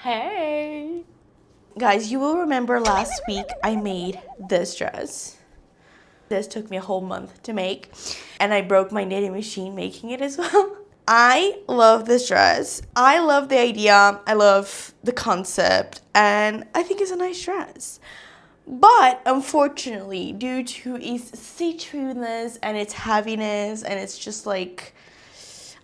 Hey! Guys, you will remember last week I made this dress. This took me a whole month to make, and I broke my knitting machine making it as well. I love this dress. I love the idea. I love the concept, and I think it's a nice dress. But unfortunately, due to its see-throughness and its heaviness, and it's just like,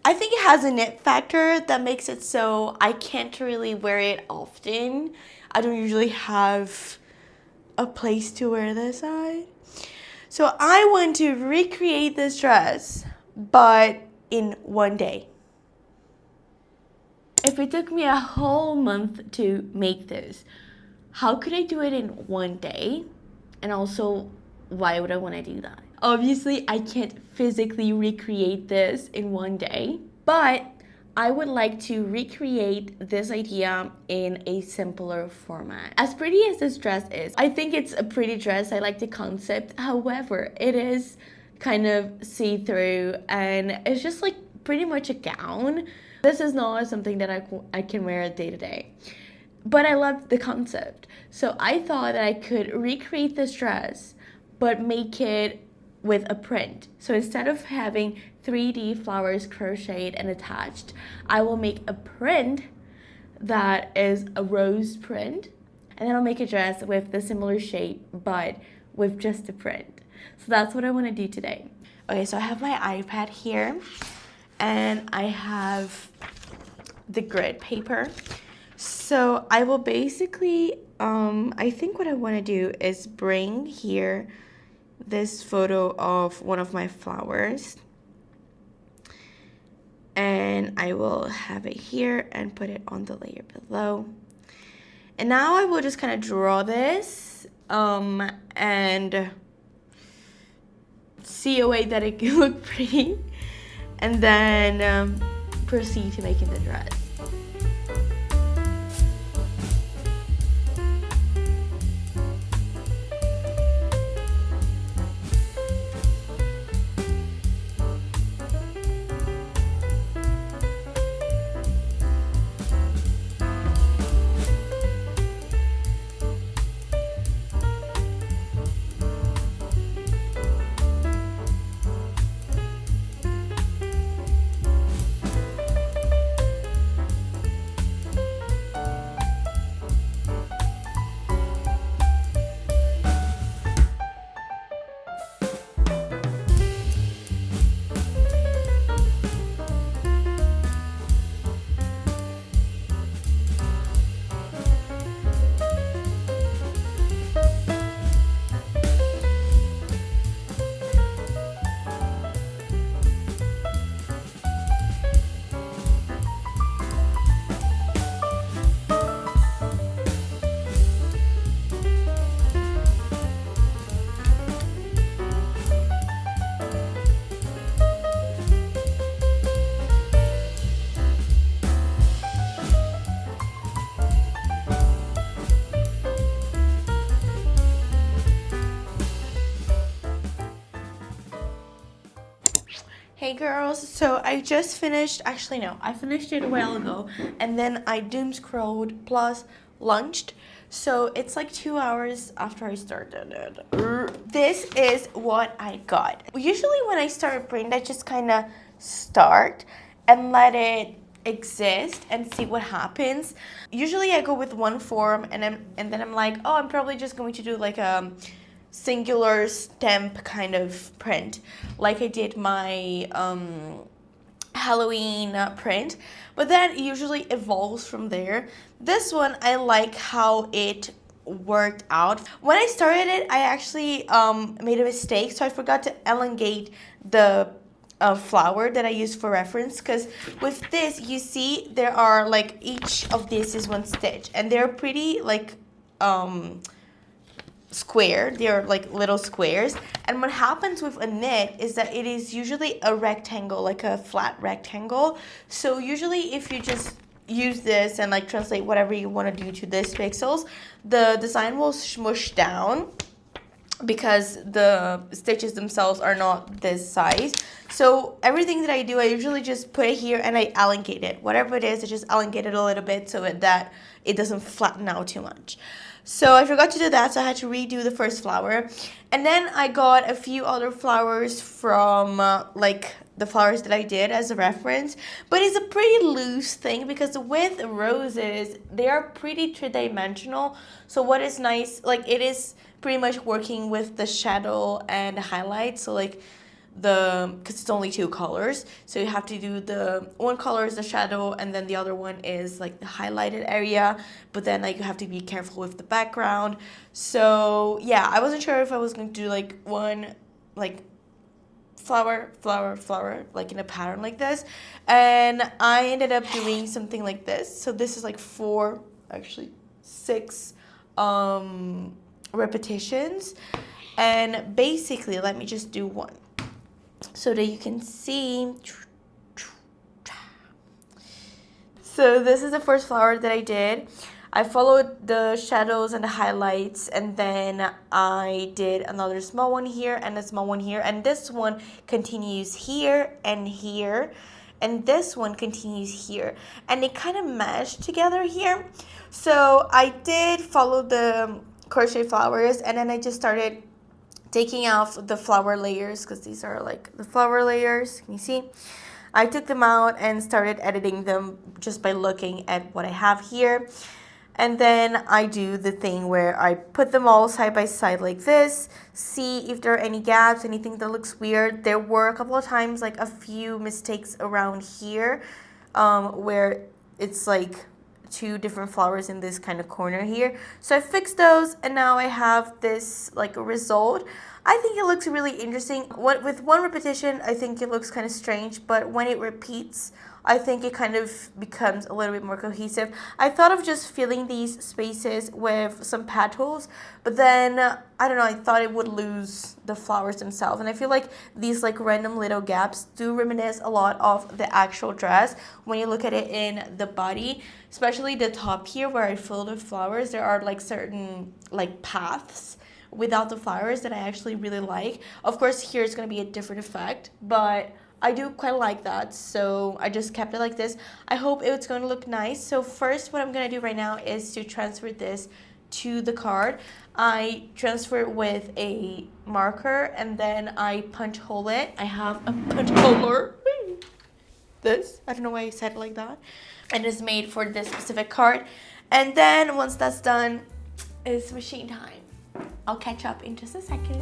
I think it has a knit factor that makes it so I can't really wear it often. I don't usually have a place to wear this at. So I want to recreate this dress, but in one day. If it took me a whole month to make this, how could I do it in one day? And also, why would I want to do that? Obviously, I can't physically recreate this in one day, but I would like to recreate this idea in a simpler format. As pretty as this dress is, I think it's a pretty dress. I like the concept. However, it is kind of see-through and it's just like pretty much a gown. This is not something that I can wear day to day. But I love the concept. So I thought that I could recreate this dress, but make it with a print. So instead of having 3D flowers crocheted and attached, I will make a print that is a rose print. And then I'll make a dress with the similar shape, but with just a print. So that's what I want to do today. Okay, so I have my iPad here, and I have the grid paper. So I will basically, I think what I want to do is bring here this photo of one of my flowers. And I will have it here and put it on the layer below. And now I will just kind of draw this and see a way that it can look pretty. And then proceed to making the dress. Hey girls, so I just finished, actually no, I finished it a while ago, and then I doom scrolled plus lunched, so it's like 2 hours after I started it. This is what I got. Usually when I start a print, I just kind of start and let it exist and see what happens. Usually I go with one form and then I'm like, oh, I'm probably just going to do like a singular stamp kind of print, like I did my Halloween print, but then it usually evolves from there. This one, I like how it worked out. When I started it, I actually made a mistake, so I forgot to elongate the flower that I used for reference, because with this, you see there are like each of this is one stitch, and they're pretty like square. They're like little squares, and what happens with a knit is that it is usually a rectangle, like a flat rectangle. So usually if you just use this and like translate whatever you want to do to this pixels, the design will smush down because the stitches themselves are not this size. So everything that I do, I usually just put it here and I elongate it. Whatever it is, I just elongate it a little bit so that it doesn't flatten out too much. So I forgot to do that, so I had to redo the first flower. And then I got a few other flowers from like the flowers that I did as a reference. But it's a pretty loose thing because with roses, they are pretty three-dimensional. So what is nice, like it is pretty much working with the shadow and the highlight. So like because it's only two colors, so you have to do the one color is the shadow and then the other one is like the highlighted area, but then like you have to be careful with the background. So yeah, I wasn't sure if I was going to do like one like flower like in a pattern like this, and I ended up doing something like this. So this is like six repetitions, and basically let me just do one so that you can see. So this is the first flower that I did. I followed the shadows and the highlights, and then I did another small one here and a small one here, and this one continues here and here, and this one continues here, and they kind of mesh together here. So I did follow the crochet flowers, and then I just started taking off the flower layers, because these are like the flower layers. Can you see? I took them out and started editing them just by looking at what I have here. And then I do the thing where I put them all side by side like this, see if there are any gaps, anything that looks weird. There were a couple of times like a few mistakes around here where it's like two different flowers in this kind of corner here. So I fixed those, and now I have this like a result. I think it looks really interesting. With one repetition, I think it looks kind of strange, but when it repeats, I think it kind of becomes a little bit more cohesive. I thought of just filling these spaces with some petals, but then, I don't know, I thought it would lose the flowers themselves. And I feel like these like random little gaps do reminisce a lot of the actual dress when you look at it in the body, especially the top here where I filled with flowers. There are like certain like paths without the flowers that I actually really like. Of course, here it's going to be a different effect, but I do quite like that, so I just kept it like this. I hope it's going to look nice. So first, what I'm going to do right now is to transfer this to the card. I transfer it with a marker, and then I punch hole it. I have a punch holer. This, I don't know why I said it like that. And it's made for this specific card. And then once that's done, it's machine time. I'll catch up in just a second.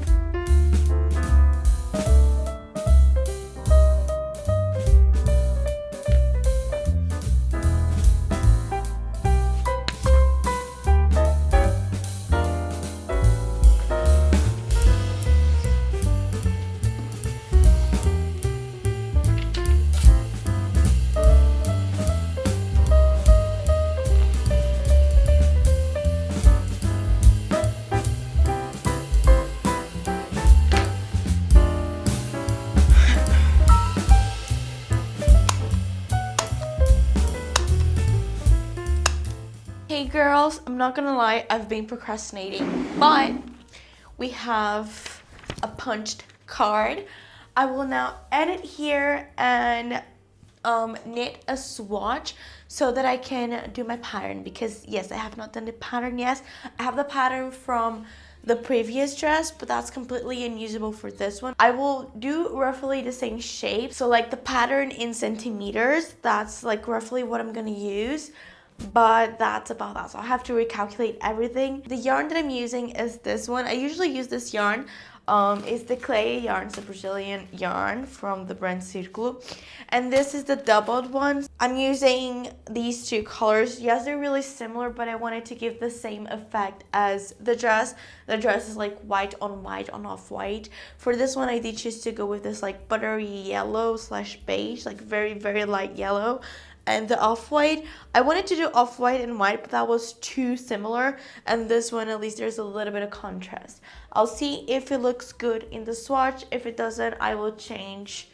Hey girls, I'm not gonna lie, I've been procrastinating, but we have a punched card. I will now edit here and knit a swatch so that I can do my pattern, because yes, I have not done the pattern yet. I have the pattern from the previous dress, but that's completely unusable for this one. I will do roughly the same shape, so like the pattern in centimeters, that's like roughly what I'm gonna use. But that's about that, so I have to recalculate everything. The yarn that I'm using is this one. I usually use this yarn. It's the clay yarn, it's a Brazilian yarn from the brand Círculo, and this is the doubled one. I'm using these two colors. Yes, they're really similar, but I wanted to give the same effect as the dress. The dress is like white on off-white. For this one, I did choose to go with this like buttery yellow / beige, like very, very light yellow. And the off-white, I wanted to do off-white and white, but that was too similar. And this one, at least there's a little bit of contrast. I'll see if it looks good in the swatch. If it doesn't, I will change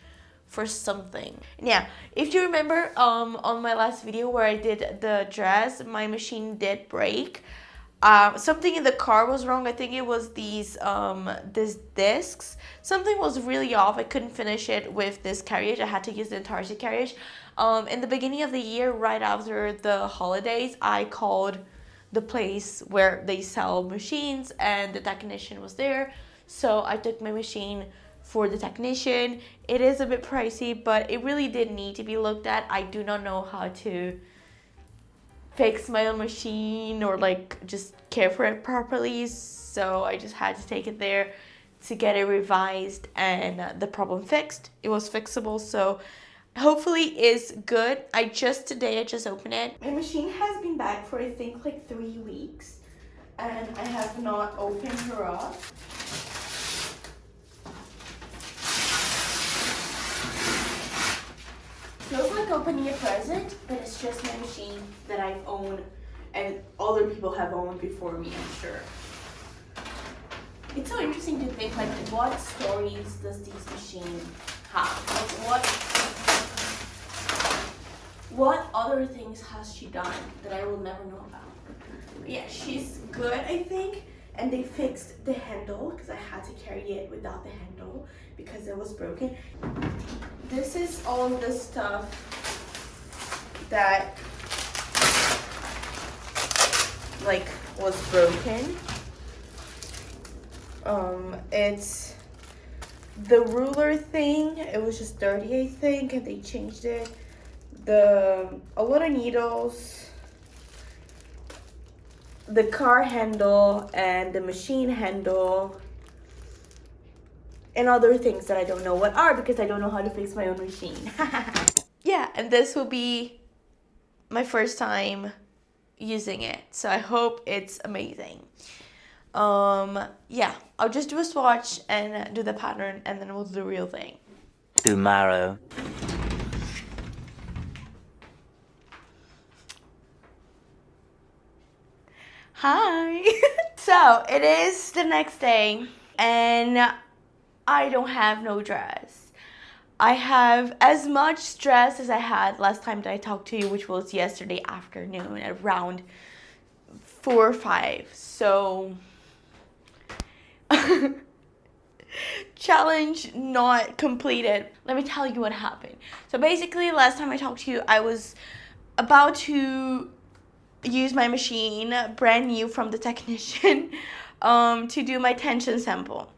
for something. And yeah, if you remember on my last video where I did the dress, my machine did break. something in the car was wrong. I think it was these discs. Something was really off. I couldn't finish it with this carriage. I had to use the Antarctic carriage. In the beginning of the year, right after the holidays, I called the place where they sell machines, and the technician was there. So I took my machine for the technician. It is a bit pricey, but it really did need to be looked at. I do not know how to fix my own machine or like just care for it properly, so I just had to take it there to get it revised and the problem fixed. It was fixable, so hopefully it's good. Today I just opened it. My machine has been back for I think like 3 weeks, and I have not opened her up. Feels like opening a present, but it's just my machine that I've owned and other people have owned before me, I'm sure. It's so interesting to think like what stories does this machine have? Like what other things has she done that I will never know about? But yeah, she's good, I think. And they fixed the handle because I had to carry it without the handle because it was broken. This is all the stuff that like was broken. It's the ruler thing. It was just dirty, I think, and they changed it. A lot of needles, the car handle and the machine handle, and other things that I don't know what are because I don't know how to fix my own machine. Yeah, and this will be my first time using it, so I hope it's amazing. Yeah, I'll just do a swatch and do the pattern, and then we'll do the real thing. Tomorrow. Hi. So it is the next day, and I don't have no dress. I have as much dress as I had last time that I talked to you, which was yesterday afternoon at around 4 or 5. So challenge not completed. Let me tell you what happened. So basically, last time I talked to you, I was about to use my machine, brand new from the technician, to do my tension sample.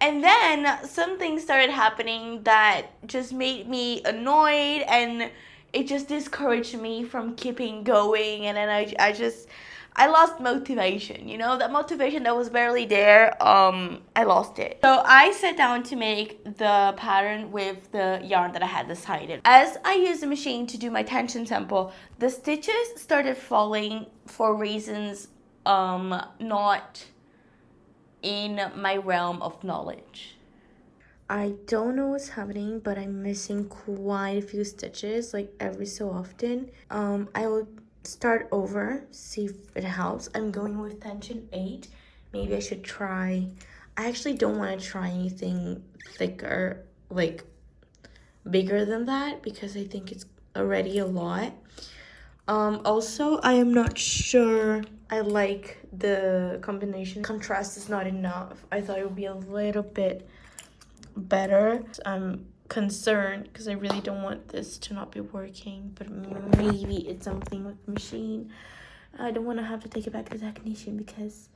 And then something started happening that just made me annoyed, and it just discouraged me from keeping going. And then I lost motivation, you know, that motivation that was barely there. I lost it. So I sat down to make the pattern with the yarn that I had decided. As I used the machine to do my tension sample, the stitches started falling for reasons not in my realm of knowledge. I don't know what's happening, but I'm missing quite a few stitches, like every so often. I will start over, see if it helps. I'm going with tension 8. Maybe I should try. I actually don't want to try anything thicker, like bigger than that, because I think it's already a lot. Also, I am not sure I like the combination. Contrast is not enough. I thought it would be a little bit better. I'm concerned because I really don't want this to not be working, but maybe it's something with the machine. I don't want to have to take it back to the technician because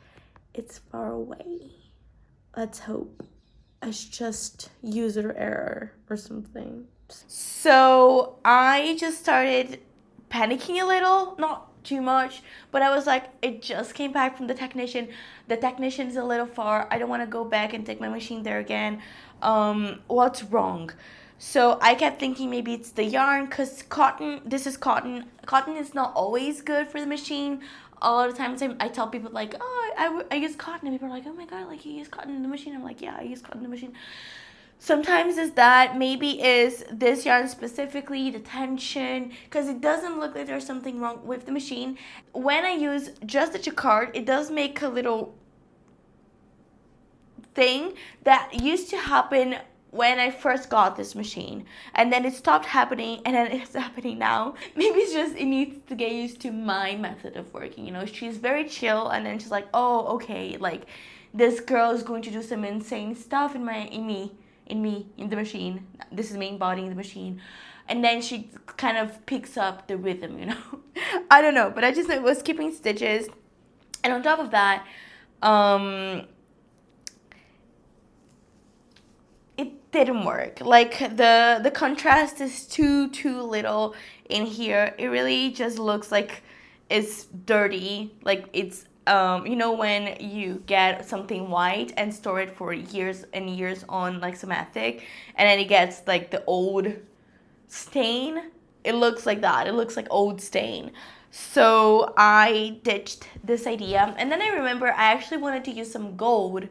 it's far away. Let's hope it's just user error or something. So I just started panicking a little, not too much, but I was like, it just came back from the technician. The technician's a little far. I don't want to go back and take my machine there again. What's wrong? So I kept thinking maybe it's the yarn, because this is cotton. Cotton is not always good for the machine. A lot of times I tell people like, oh, I use cotton, and people are like, oh my god, like you use cotton in the machine. I'm like, yeah, I use cotton in the machine. Sometimes it's that, maybe is this yarn specifically, the tension, because it doesn't look like there's something wrong with the machine. When I use just the jacquard, it does make a little thing that used to happen when I first got this machine, and then it stopped happening, and then it's happening now. Maybe it's just it needs to get used to my method of working. You know, she's very chill, and then she's like, oh, okay, like this girl is going to do some insane stuff in the machine. This is me embodying the machine. And then she kind of picks up the rhythm, you know. I don't know, but I just was skipping stitches. And on top of that, it didn't work. Like the contrast is too little in here. It really just looks like it's dirty. Like it's you know, when you get something white and store it for years and years on like Somatic, and then it gets like the old stain. It looks like that. It looks like old stain. So I ditched this idea, and then I remember I actually wanted to use some gold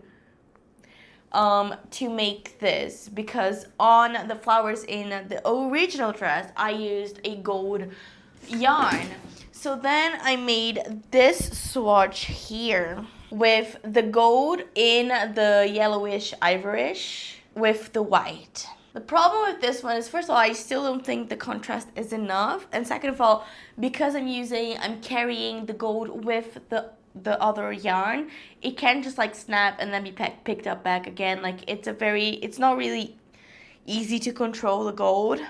to make this, because on the flowers in the original dress I used a gold yarn. So then I made this swatch here with the gold in the yellowish ivorish with the white. The problem with this one is, first of all, I still don't think the contrast is enough. And second of all, because I'm carrying the gold with the other yarn, it can just like snap and then be picked up back again. Like it's not really easy to control the gold.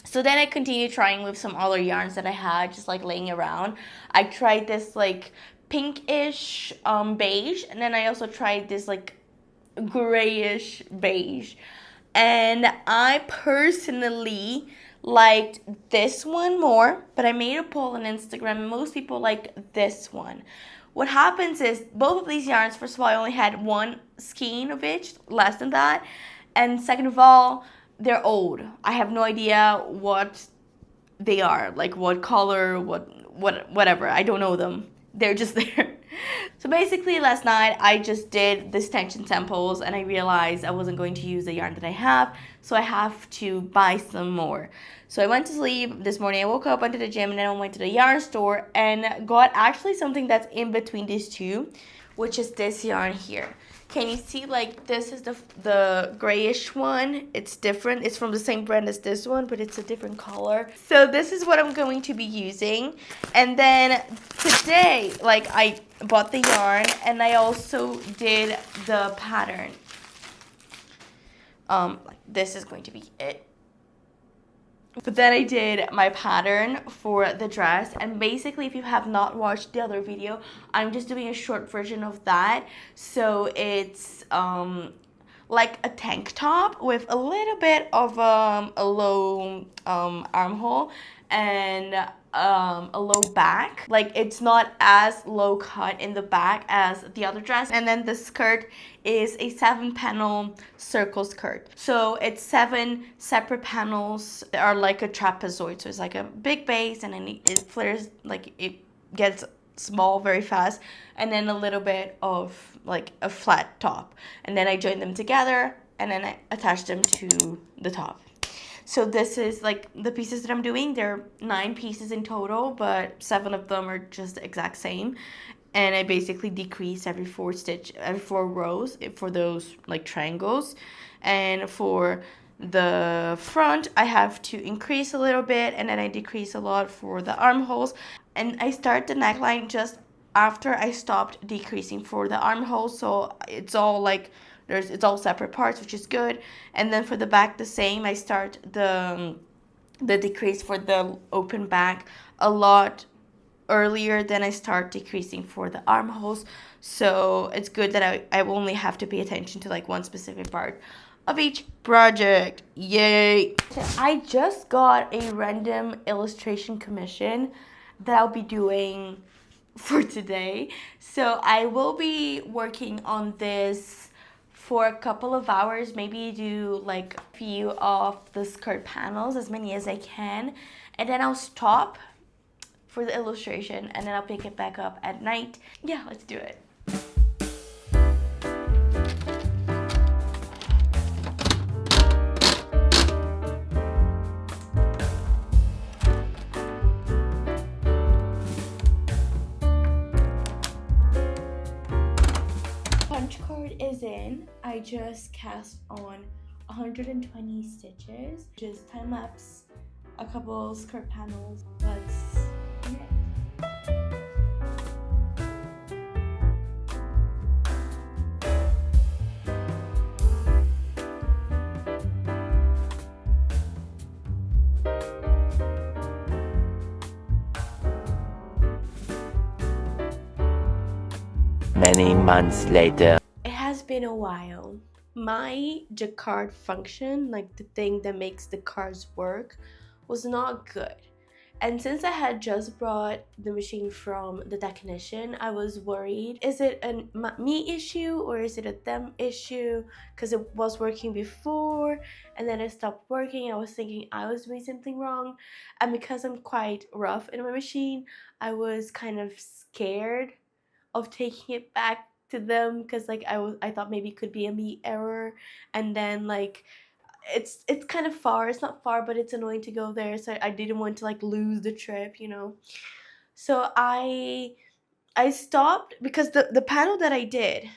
So then I continued trying with some other yarns that I had just like laying around. I tried this like pinkish beige, and then I also tried this like grayish beige. And I personally liked this one more, but I made a poll on Instagram and most people like this one. What happens is both of these yarns, first of all, I only had one skein of each, less than that. And second of all, they're old. I have no idea what they are, like what color, whatever. I don't know them. They're just there. So basically last night I just did the tension samples, and I realized I wasn't going to use the yarn that I have, so I have to buy some more. So I went to sleep this morning. I woke up, went to the gym, and then I went to the yarn store and got actually something that's in between these two, which is this yarn here. Can you see, like, this is the grayish one. It's different. It's from the same brand as this one, but it's a different color. So this is what I'm going to be using. And then today, like, I bought the yarn and I also did the pattern. This is going to be it. But then I did my pattern for the dress, and basically if you have not watched the other video, I'm just doing a short version of that. So it's like a tank top with a little bit of a low armhole and a low back. Like it's not as low cut in the back as the other dress. And then the skirt is a 7-panel circle skirt. So it's 7 separate panels that are like a trapezoid. So it's like a big base, and then it flares, like it gets small very fast, and then a little bit of like a flat top, and then I join them together and then I attach them to the top. So this is like the pieces that I'm doing. There are 9 pieces in total, but 7 of them are just the exact same. And I basically decrease every 4 rows for those like triangles. And for the front, I have to increase a little bit, and then I decrease a lot for the armholes. And I start the neckline just after I stopped decreasing for the armholes. So it's all like it's all separate parts, which is good. And then for the back, the same. I start the decrease for the open back a lot earlier than I start decreasing for the armholes. So it's good that I only have to pay attention to like one specific part of each project. Yay! I just got a random illustration commission that I'll be doing for today. So I will be working on this for a couple of hours, maybe do like a few of the skirt panels, as many as I can, and then I'll stop for the illustration, and then I'll pick it back up at night. Yeah, let's do it. Punch card is in. I just cast on 120 stitches, just time-lapse a couple skirt panels. Let's knit. Many months later. It has been a while. My jacquard function, like the thing that makes the cards work, was not good. And since I had just brought the machine from the technician, I was worried, is it a me issue or is it a them issue? Because it was working before and then it stopped working. I was thinking I was doing something wrong. And because I'm quite rough in my machine, I was kind of scared of taking it back to them because like I thought maybe it could be a me error, and then like it's kind of far. It's not far, but it's annoying to go there, so I didn't want to like lose the trip, you know. So I stopped because the panel that I did,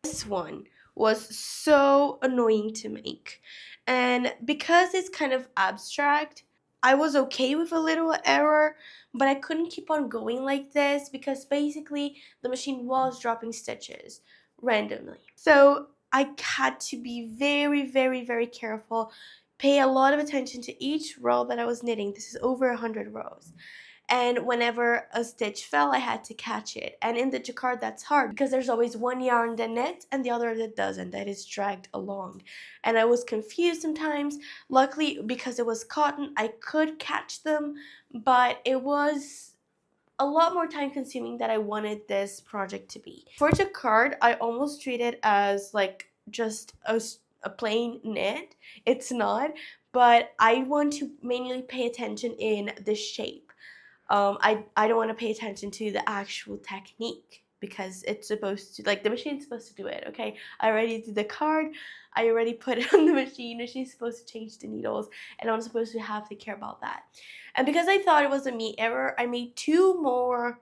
this one was so annoying to make, and because it's kind of abstract, I was okay with a little error, but I couldn't keep on going like this because basically the machine was dropping stitches randomly. So I had to be very, very, very careful, pay a lot of attention to each row that I was knitting. This is over 100 rows. And whenever a stitch fell, I had to catch it. And in the jacquard, that's hard because there's always one yarn that knits and the other that doesn't, that is dragged along. And I was confused sometimes. Luckily, because it was cotton, I could catch them, but it was a lot more time consuming than I wanted this project to be. For jacquard, I almost treat it as like just a plain knit. It's not, but I want to mainly pay attention in the shape. I don't want to pay attention to the actual technique because it's supposed to, like, the machine's supposed to do it, okay? I already did the card, I already put it on the machine, and she's supposed to change the needles, and I'm supposed to have to care about that. And because I thought it was a me error, I made 2 more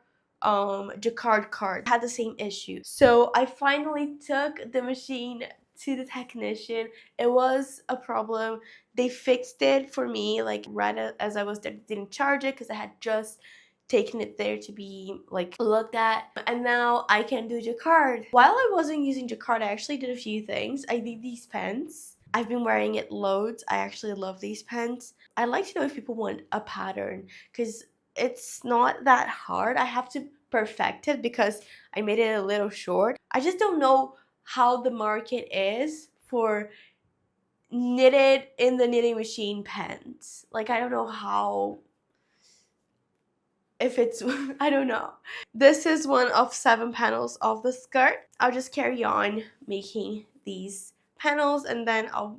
jacquard cards. Had the same issue. So I finally took the machine to the technician. It was a problem. They fixed it for me, like right as I was there. They didn't charge it because I had just taken it there to be like looked at, and now I can do jacquard. While I wasn't using jacquard, I actually did a few things. I did these pens. I've been wearing it loads. I actually love these pens. I'd like to know if people want a pattern because it's not that hard. I have to perfect it because I made it a little short. I just don't know how the market is for knitted in the knitting machine pens. Like, I don't know how, if it's, I don't know. This is one of 7 panels of the skirt. I'll just carry on making these panels and then I'll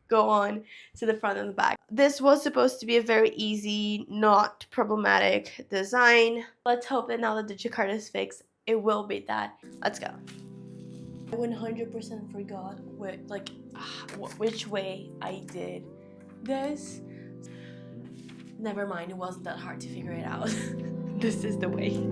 go on to the front and the back. This was supposed to be a very easy, not problematic design. Let's hope that now that the jacquard is fixed, it will be that. Let's go. I 100% forgot which way I did this. Never mind, it wasn't that hard to figure it out. This is the way.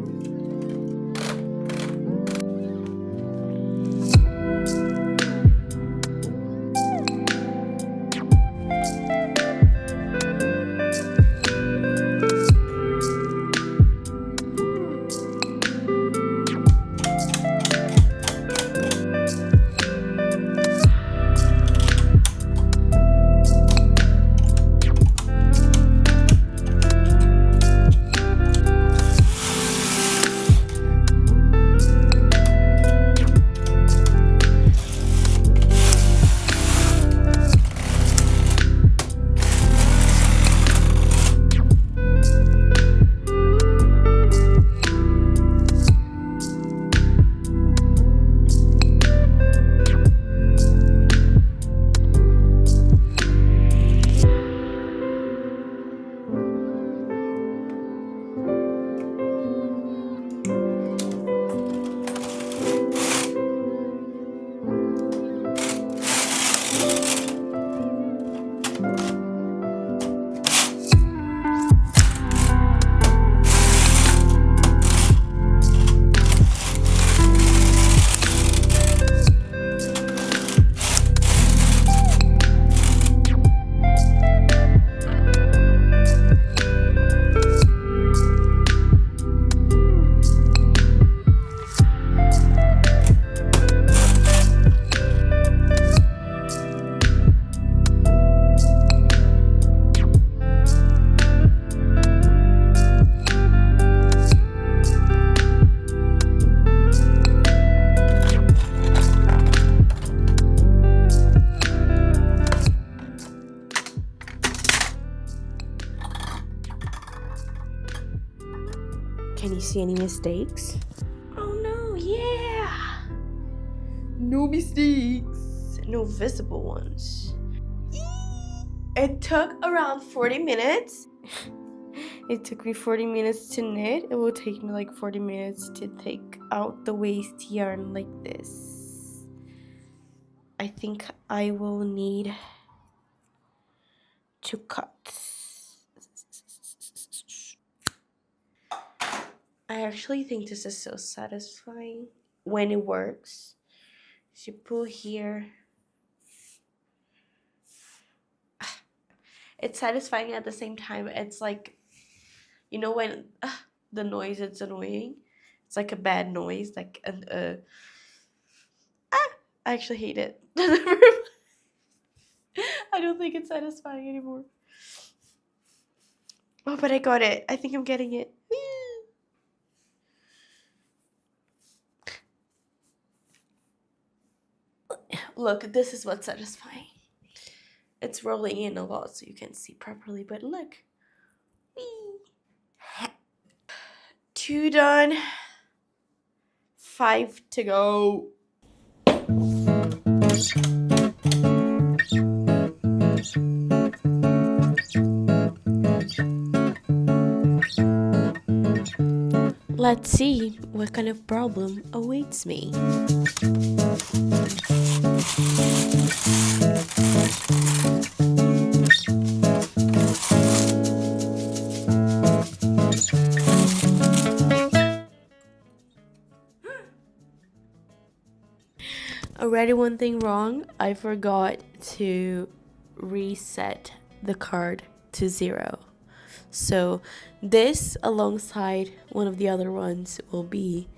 Can you see any mistakes? Oh no, yeah. No mistakes. No visible ones. It took around 40 minutes. It took me 40 minutes to knit. It will take me like 40 minutes to take out the waste yarn like this. I think I will need to cut. I actually think this is so satisfying when it works. So you pull here. It's satisfying at the same time. It's like, you know when the noise, it's annoying. It's like a bad noise, like I actually hate it. I don't think it's satisfying anymore. Oh, but I got it. I think I'm getting it. Look, this is what's satisfying. It's rolling in a lot so you can't see properly, but look. 2 done. 5 to go. Let's see what kind of problem awaits me. Already one thing wrong. I forgot to reset the card to 0. So this alongside one of the other ones will be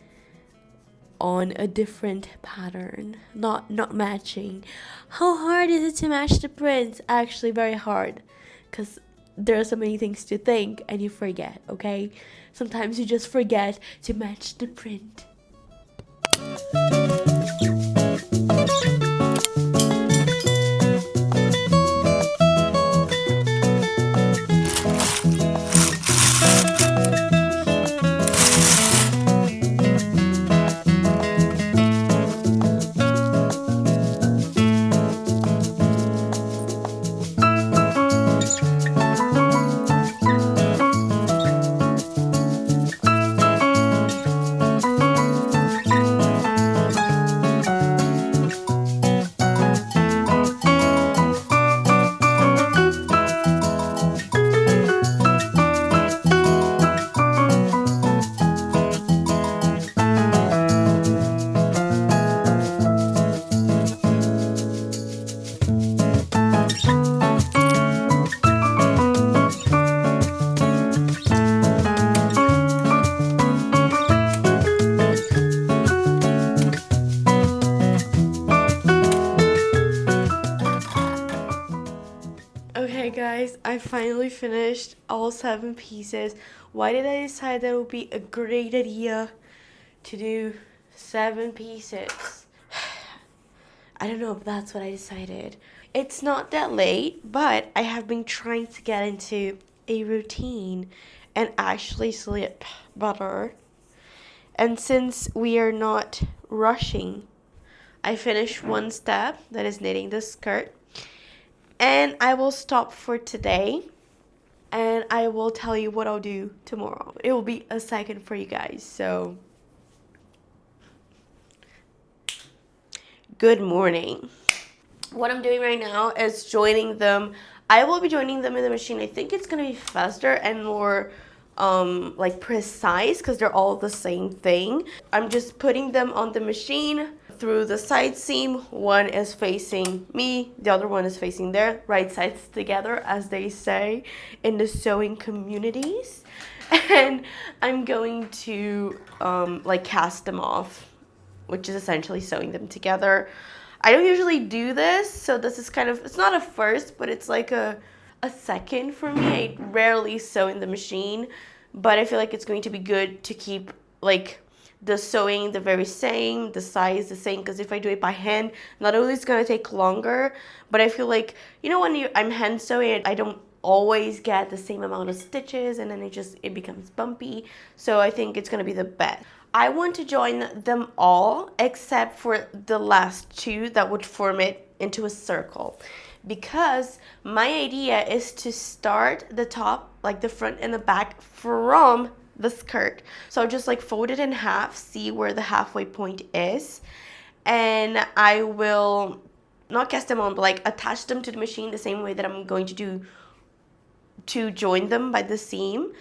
on a different pattern, not matching. How hard is it to match the prints? Actually very hard, because there are so many things to think and you forget, okay? Sometimes you just forget to match the print. Okay guys, I finally finished all 7 pieces. Why did I decide that it would be a great idea to do 7 pieces? I don't know if that's what I decided. It's not that late, but I have been trying to get into a routine and actually sleep better. And since we are not rushing, I finished one step, that is knitting the skirt. And I will stop for today, and I will tell you what I'll do tomorrow. It will be a second for you guys, so good morning. What I'm doing right now is joining them. I will be joining them in the machine. I think it's gonna be faster and more like precise because they're all the same thing. I'm just putting them on the machine through the side seam. One is facing me, the other one is facing their right sides together, as they say in the sewing communities. And I'm going to like cast them off, which is essentially sewing them together. I don't usually do this, so this is kind of, it's not a first, but it's like a second for me. I rarely sew in the machine, but I feel like it's going to be good to keep like the sewing the very same, the size the same, because if I do it by hand, not only it's going to take longer, but I feel like, you know, when I'm hand sewing, I don't always get the same amount of stitches, and then it becomes bumpy. So I think it's gonna be the best. I want to join them all except for the last two that would form it into a circle, because my idea is to start the top, like the front and the back, from the skirt. So I'll just like fold it in half, see where the halfway point is, and I will not cast them on, but like attach them to the machine the same way that I'm going to do to join them by the seam.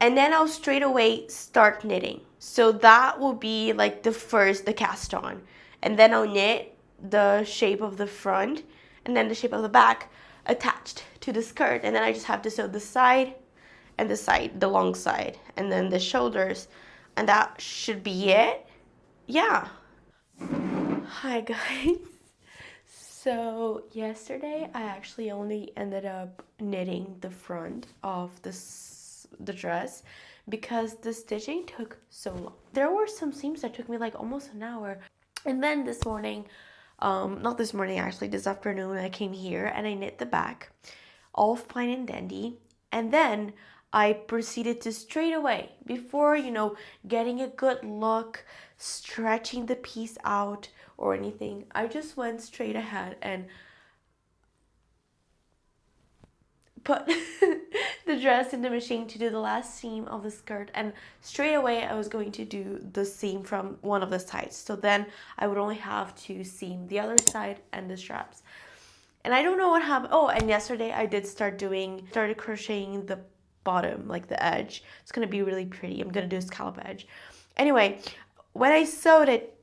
And then I'll straight away start knitting. So that will be like the cast on. And then I'll knit the shape of the front and then the shape of the back attached to the skirt. And then I just have to sew the side and the side, the long side, and then the shoulders. And that should be it. Yeah. Hi guys. So yesterday I actually only ended up knitting the front of the dress because the stitching took so long. There were some seams that took me like almost an hour. And then this morning, not this morning actually, this afternoon, I came here and I knit the back, all fine and dandy. And then I proceeded to straight away, before, getting a good look, stretching the piece out or anything, I just went straight ahead and put the dress in the machine to do the last seam of the skirt, and straight away I was going to do the seam from one of the sides, so then I would only have to seam the other side and the straps. And I don't know what happened. Oh, and yesterday I did started crocheting the bottom, like the edge. It's gonna be really pretty. I'm gonna do a scallop edge. Anyway, when I sewed it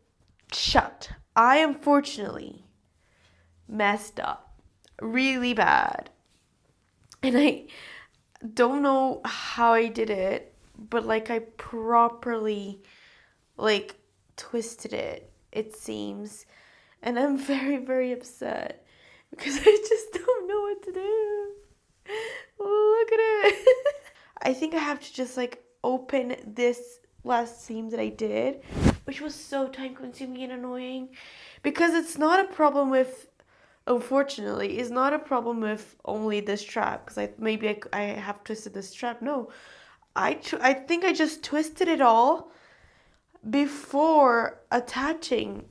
shut, I unfortunately messed up really bad. And I don't know how I did it, but like I properly like twisted it, it seems. And I'm very, very upset because I just don't know what to do. Look at it. I think I have to just like open this last seam that I did, which was so time consuming and annoying, because it's not a problem with, unfortunately, it's not a problem with only the strap, because I have twisted the strap. No, I think I just twisted it all before attaching,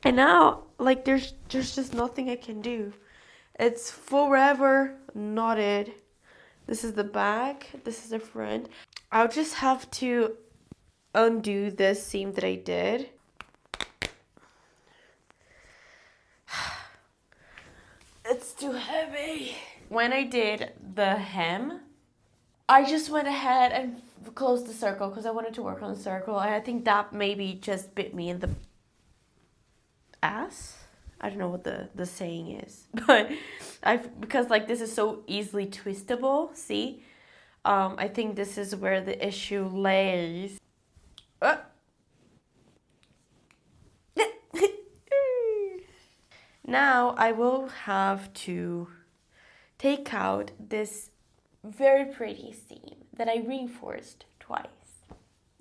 and now like there's just nothing I can do. It's forever knotted. This is the back, this is the front. I'll just have to undo this seam that I did. It's too heavy. When I did the hem, I just went ahead and closed the circle because I wanted to work on the circle. And I think that maybe just bit me in the ass. I don't know what the saying is, but because like this is so easily twistable, see? I think this is where the issue lays. Now I will have to take out this very pretty seam that I reinforced twice.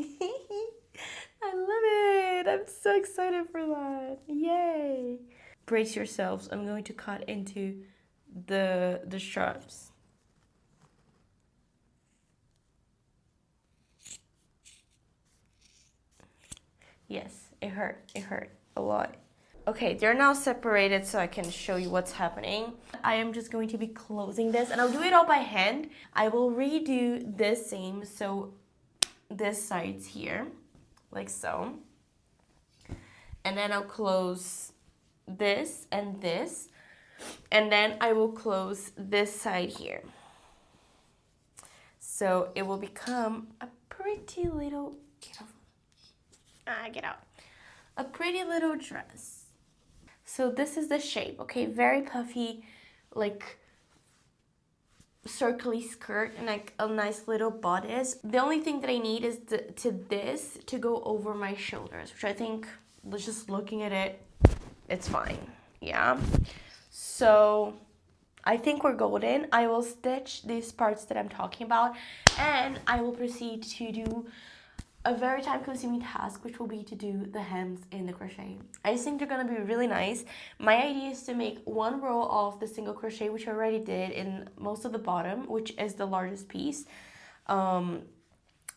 I love it. I'm so excited for that. Yay. Brace yourselves. I'm going to cut into the straps. Yes, it hurt. It hurt a lot. Okay, they're now separated so I can show you what's happening. I am just going to be closing this, and I'll do it all by hand. I will redo this seam, so this side's here, like so. And then I'll close this, and then I will close this side here. So it will become a pretty little, get out. A pretty little dress. So this is the shape, okay? Very puffy, like circly skirt and like a nice little bodice. The only thing that I need is this to go over my shoulders, which I think, just looking at it, it's fine, yeah? So I think we're golden. I will stitch these parts that I'm talking about, and I will proceed to do a very time-consuming task, which will be to do the hems in the crochet. I just think they're gonna be really nice. My idea is to make one row of the single crochet, which I already did in most of the bottom, which is the largest piece, and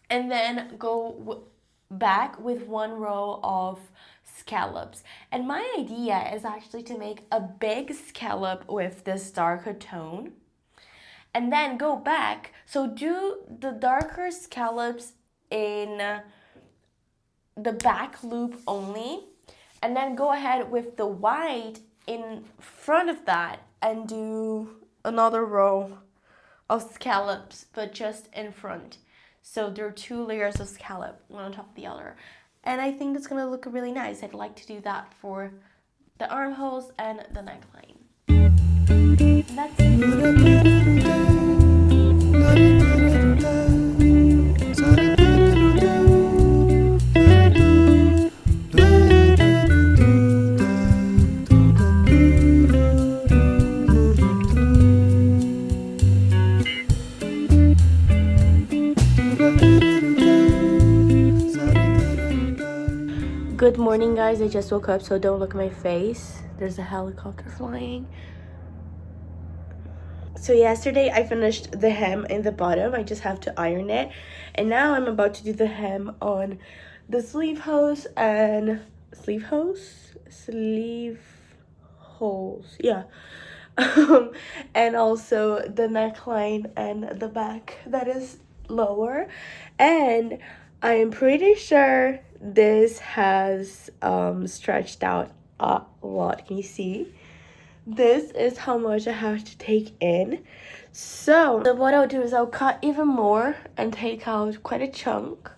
then go back with one row of scallops. And my idea is actually to make a big scallop with this darker tone, and then go back. So do the darker scallops in the back loop only, and then go ahead with the white in front of that and do another row of scallops, but just in front. So there are 2 layers of scallop, one on top of the other. And I think it's gonna look really nice. I'd like to do that for the armholes and the neckline. And that's it. Good morning, guys. I just woke up, so don't look at my face. There's a helicopter flying. So yesterday I finished the hem in the bottom. I just have to iron it. And now I'm about to do the hem on the sleeve holes and sleeve holes. Yeah. And also the neckline and the back that is lower. And I am pretty sure this has stretched out a lot. Can you see? This is how much I have to take in. So what I'll do is I'll cut even more and take out quite a chunk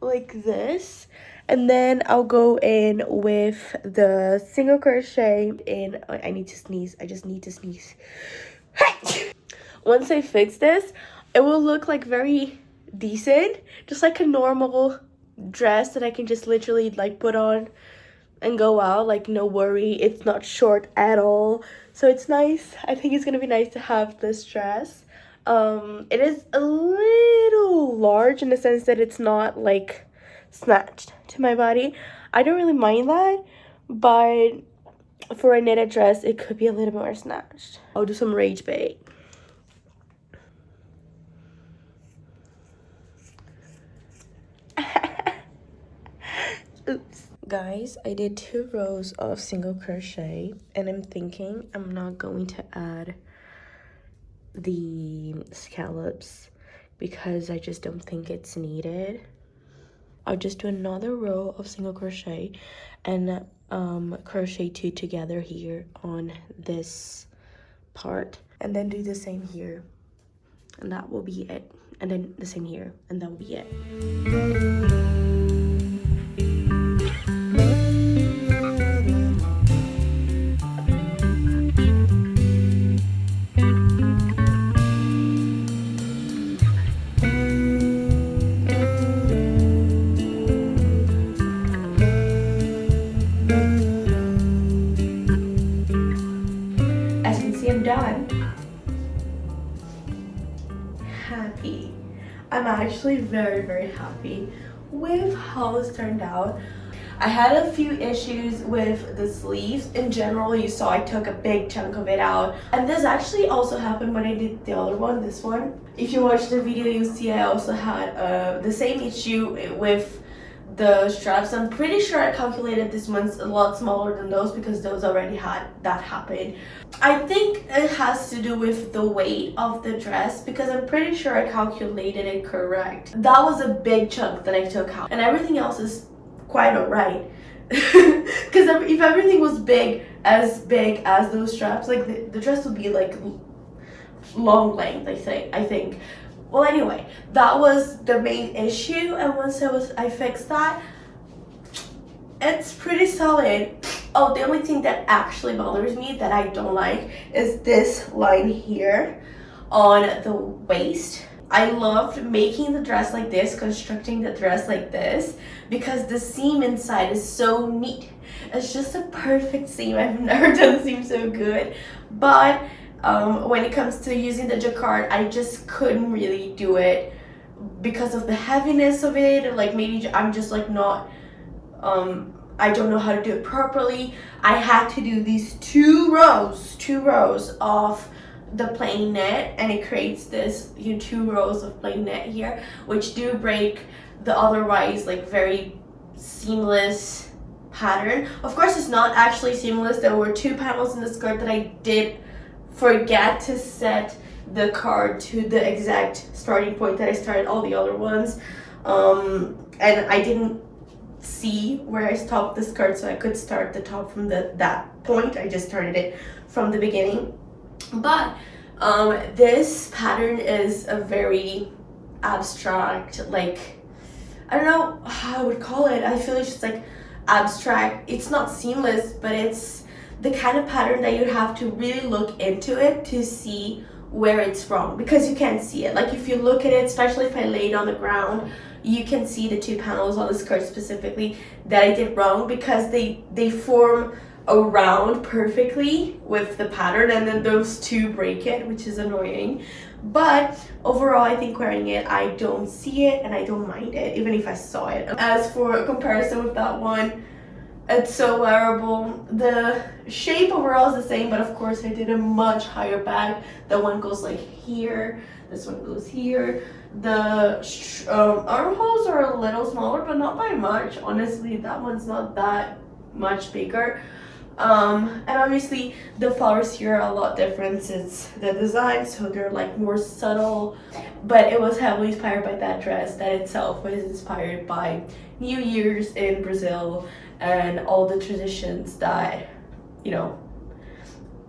like this, and then I'll go in with the single crochet in. I need to sneeze. I just need to sneeze. Once I fix this, it will look like very decent, just like a normal dress that I can just literally like put on and go out, like no worry. It's not short at all, so it's nice. I think it's gonna be nice to have this dress. It is a little large in the sense that it's not like snatched to my body. I don't really mind that, but for a knitted dress it could be a little more snatched. I'll do some rage bait. Oops. Guys, I did 2 rows of single crochet, and I'm thinking I'm not going to add the scallops because I just don't think it's needed. I'll just do another row of single crochet and crochet 2 together here on this part, and then do the same here, and that will be it. And then the same here, and that will be it. I'm done. Happy. I'm actually very happy with how this turned out. I had a few issues with the sleeves. In general, you saw I took a big chunk of it out, and this actually also happened when I did the other one, this one. If you watch the video, you'll see I also had the same issue with the straps. I'm pretty sure I calculated this one's a lot smaller than those because those already had that happen. I think it has to do with the weight of the dress because I'm pretty sure I calculated it correct. That was a big chunk that I took out, and everything else is quite alright. Because if everything was big as those straps, like the dress would be like long length, I think. Well, anyway, that was the main issue, and once I fixed that, it's pretty solid. Oh, the only thing that actually bothers me that I don't like is this line here on the waist. I loved making the dress like this, constructing the dress like this, because the seam inside is so neat. It's just a perfect seam. I've never done a seam so good, but when it comes to using the jacquard, I just couldn't really do it because of the heaviness of it, or like maybe I'm just like not I don't know how to do it properly. I had to do these two rows of the plain knit, and it creates this, you know, 2 rows of plain knit here, which do break the otherwise like very seamless pattern. Of course, it's not actually seamless. There were 2 panels in the skirt that I did forget to set the card to the exact starting point that I started all the other ones, and I didn't see where I stopped the skirt, so I could start the top from that point. I just started it from the beginning. But this pattern is a very abstract, like, I don't know how I would call it. I feel it's just like abstract. It's not seamless, but it's the kind of pattern that you have to really look into it to see where it's wrong, because you can't see it. Like if you look at it, especially if I lay it on the ground, you can see the 2 panels on the skirt specifically that I did wrong, because they form around perfectly with the pattern, and then those 2 break it, which is annoying. But overall, I think wearing it, I don't see it and I don't mind it, even if I saw it. As for a comparison with that one, it's so wearable. The shape overall is the same, but of course I did a much higher bag. That one goes like here, this one goes here. The armholes are a little smaller, but not by much. Honestly, that one's not that much bigger. And obviously the flowers here are a lot different. It's the design, so they're like more subtle, but it was heavily inspired by that dress. That itself was inspired by New Year's in Brazil and all the traditions that, you know,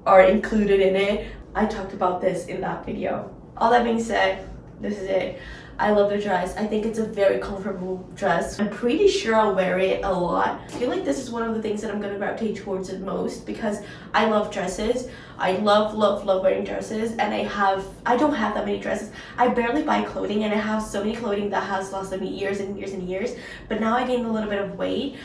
are included in it. I talked about this in that video. All that being said, this is it. I love the dress. I think it's a very comfortable dress. I'm pretty sure I'll wear it a lot. I feel like this is one of the things that I'm gonna gravitate towards it most, because I love dresses. I love wearing dresses, and I don't have that many dresses. I barely buy clothing, and I have so many clothing that has lasted me years and years and years. But now I gained a little bit of weight,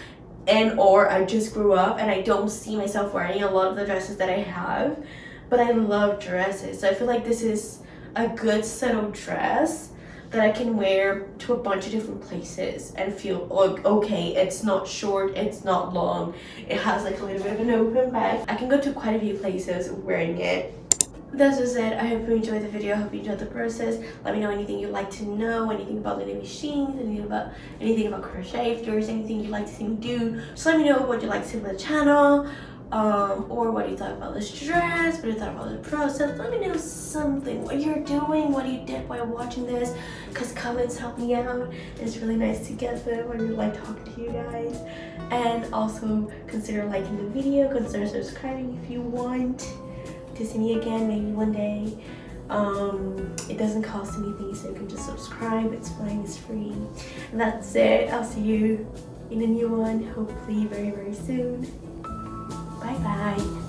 or I just grew up and I don't see myself wearing a lot of the dresses that I have. But I love dresses, so I feel like this is a good subtle dress that I can wear to a bunch of different places and feel okay. It's not short, it's not long, it has like a little bit of an open back. I can go to quite a few places wearing it. This is it. I hope you enjoyed the video. I hope you enjoyed the process. Let me know anything you'd like to know, anything about knitting machines, anything about crochet. If there's anything you'd like to see me do, just let me know what you'd like to see on the channel. Or what you thought about this dress, what you thought about the process. Let me know something, what you're doing, what you did while watching this, because comments help me out. It's really nice to get them. I really like talking to you guys. And also consider liking the video, consider subscribing if you want to see me again, maybe one day. It doesn't cost anything, so you can just subscribe. It's fine, it's free. And that's it. I'll see you in a new one, hopefully very, very soon. Bye bye.